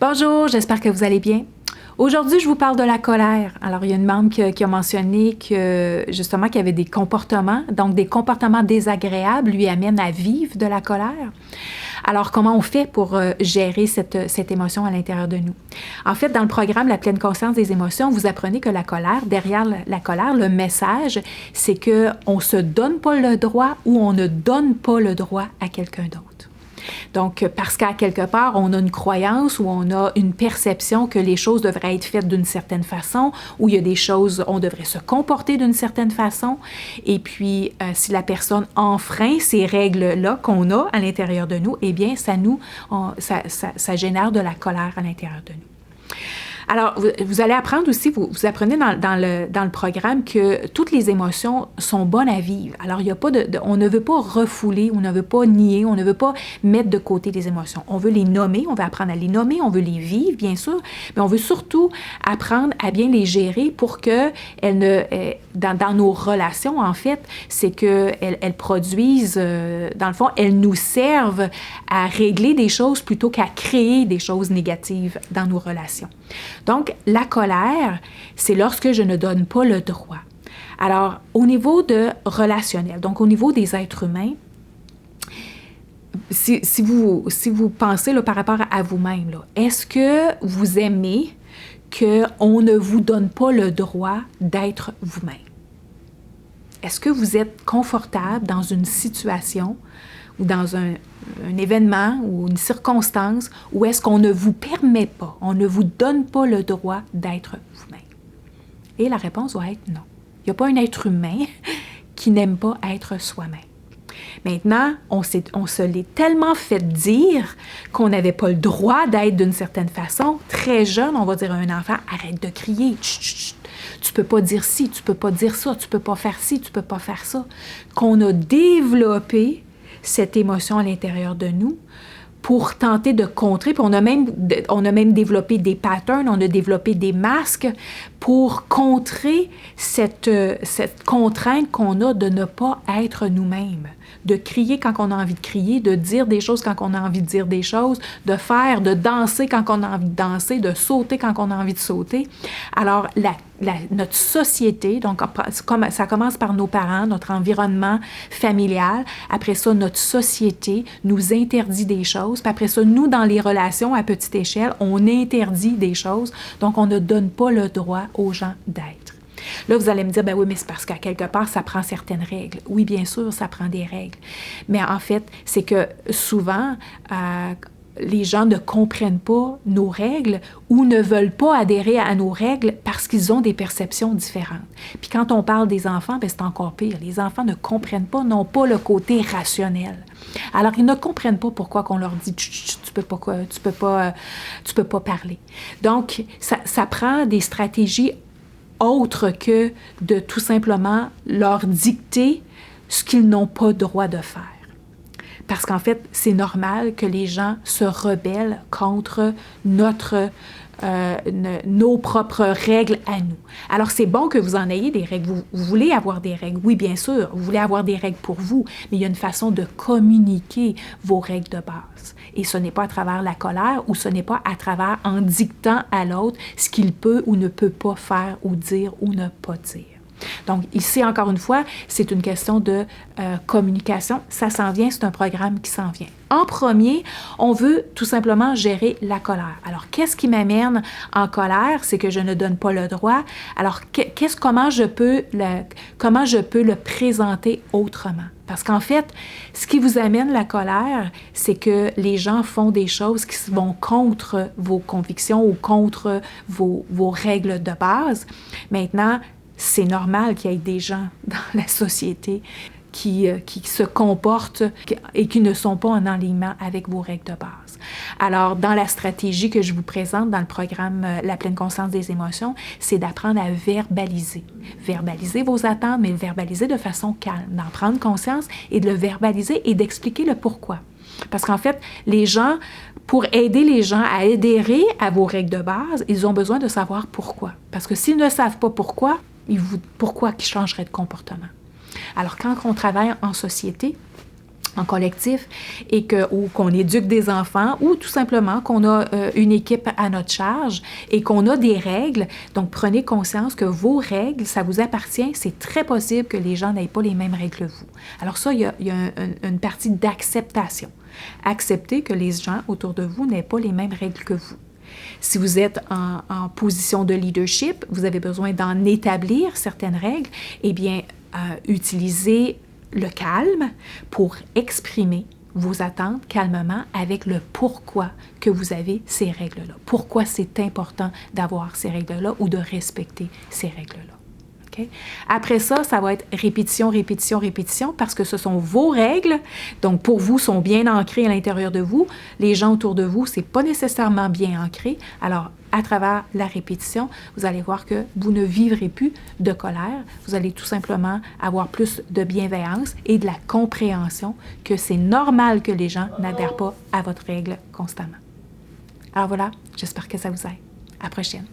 Bonjour, j'espère que vous allez bien. Aujourd'hui, je vous parle de la colère. Alors, il y a une membre qui a mentionné que, justement, qu'il y avait des comportements, donc des comportements désagréables lui amènent à vivre de la colère. Alors, comment on fait pour gérer cette émotion à l'intérieur de nous? En fait, dans le programme La pleine conscience des émotions, vous apprenez que la colère, derrière la colère, le message, c'est qu'on ne se donne pas le droit ou on ne donne pas le droit à quelqu'un d'autre. Donc, parce qu'à quelque part, on a une croyance ou on a une perception que les choses devraient être faites d'une certaine façon, ou il y a des choses, on devrait se comporter d'une certaine façon. Et puis, si la personne enfreint ces règles-là qu'on a à l'intérieur de nous, eh bien, ça génère de la colère à l'intérieur de nous. Alors, vous allez apprendre aussi, vous apprenez dans le programme que toutes les émotions sont bonnes à vivre. Alors, il y a pas on ne veut pas refouler, on ne veut pas nier, on ne veut pas mettre de côté les émotions. On veut les nommer, on veut apprendre à les nommer, on veut les vivre, bien sûr, mais on veut surtout apprendre à bien les gérer pour que dans nos relations, en fait, c'est qu'elles produisent, dans le fond, elles nous servent à régler des choses plutôt qu'à créer des choses négatives dans nos relations. Donc, la colère, c'est lorsque je ne donne pas le droit. Alors, au niveau de relationnel, donc au niveau des êtres humains, si vous pensez là, par rapport à vous-même, là, est-ce que vous aimez qu'on ne vous donne pas le droit d'être vous-même? Est-ce que vous êtes confortable dans une situation ou dans un événement ou une circonstance où est-ce qu'on ne vous permet pas, on ne vous donne pas le droit d'être vous-même? Et la réponse va être non. Il n'y a pas un être humain qui n'aime pas être soi-même. Maintenant, on se l'est tellement fait dire qu'on n'avait pas le droit d'être d'une certaine façon. Très jeune, on va dire à un enfant, arrête de crier, chut, chut, chut. Tu peux pas dire ci, tu peux pas dire ça, tu peux pas faire ci, tu peux pas faire ça. Qu'on a développé cette émotion à l'intérieur de nous pour tenter de contrer. Puis on a même développé des patterns, on a développé des masques pour contrer cette contrainte qu'on a de ne pas être nous-mêmes, de crier quand on a envie de crier, de dire des choses quand on a envie de dire des choses, de danser quand on a envie de danser, de sauter quand on a envie de sauter. Alors, notre société, donc ça commence par nos parents, notre environnement familial. Après ça, notre société nous interdit des choses. Puis après ça, nous, dans les relations à petite échelle, on interdit des choses. Donc, on ne donne pas le droit aux gens d'être. Là, vous allez me dire, ben oui, mais c'est parce qu'à quelque part, ça prend certaines règles. Oui, bien sûr, ça prend des règles. Mais en fait, c'est que souvent, les gens ne comprennent pas nos règles ou ne veulent pas adhérer à nos règles parce qu'ils ont des perceptions différentes. Puis quand on parle des enfants, ben c'est encore pire. Les enfants ne comprennent pas, n'ont pas le côté rationnel. Alors, ils ne comprennent pas pourquoi qu'on leur dit « tu peux pas parler ». Donc, ça prend des stratégies autre que de tout simplement leur dicter ce qu'ils n'ont pas droit de faire. Parce qu'en fait, c'est normal que les gens se rebellent contre nos propres règles à nous. Alors, c'est bon que vous en ayez des règles. Vous voulez avoir des règles. Oui, bien sûr, vous voulez avoir des règles pour vous, mais il y a une façon de communiquer vos règles de base. Et ce n'est pas à travers la colère ou ce n'est pas à travers en dictant à l'autre ce qu'il peut ou ne peut pas faire ou dire ou ne pas dire. Donc, ici, encore une fois, c'est une question de communication. Ça s'en vient, c'est un programme qui s'en vient. En premier, on veut tout simplement gérer la colère. Alors, qu'est-ce qui m'amène en colère? C'est que je ne donne pas le droit. Alors, comment je peux le présenter autrement? Parce qu'en fait, ce qui vous amène la colère, c'est que les gens font des choses qui vont contre vos convictions ou contre vos règles de base. Maintenant, c'est normal qu'il y ait des gens dans la société qui se comportent et qui ne sont pas en alignement avec vos règles de base. Alors, dans la stratégie que je vous présente dans le programme La pleine conscience des émotions, c'est d'apprendre à verbaliser. Verbaliser vos attentes, mais le verbaliser de façon calme, d'en prendre conscience et de le verbaliser et d'expliquer le pourquoi. Parce qu'en fait, les gens, pour aider les gens à adhérer à vos règles de base, ils ont besoin de savoir pourquoi. Parce que s'ils ne savent pas pourquoi ils changeraient de comportement? Alors, quand on travaille en société, en collectif et ou qu'on éduque des enfants ou tout simplement qu'on a une équipe à notre charge et qu'on a des règles. Donc, prenez conscience que vos règles, ça vous appartient. C'est très possible que les gens n'aient pas les mêmes règles que vous. Alors ça, il y a une partie d'acceptation. Accepter que les gens autour de vous n'aient pas les mêmes règles que vous. Si vous êtes en position de leadership, vous avez besoin d'en établir certaines règles, eh bien, utilisez le calme pour exprimer vos attentes calmement avec le pourquoi que vous avez ces règles-là. Pourquoi c'est important d'avoir ces règles-là ou de respecter ces règles-là. Okay? Après ça, ça va être répétition, répétition, répétition parce que ce sont vos règles. Donc, pour vous, sont bien ancrées à l'intérieur de vous. Les gens autour de vous, c'est pas nécessairement bien ancré. Alors, à travers la répétition, vous allez voir que vous ne vivrez plus de colère. Vous allez tout simplement avoir plus de bienveillance et de la compréhension que c'est normal que les gens n'adhèrent pas à votre règle constamment. Alors voilà, j'espère que ça vous aide. À la prochaine.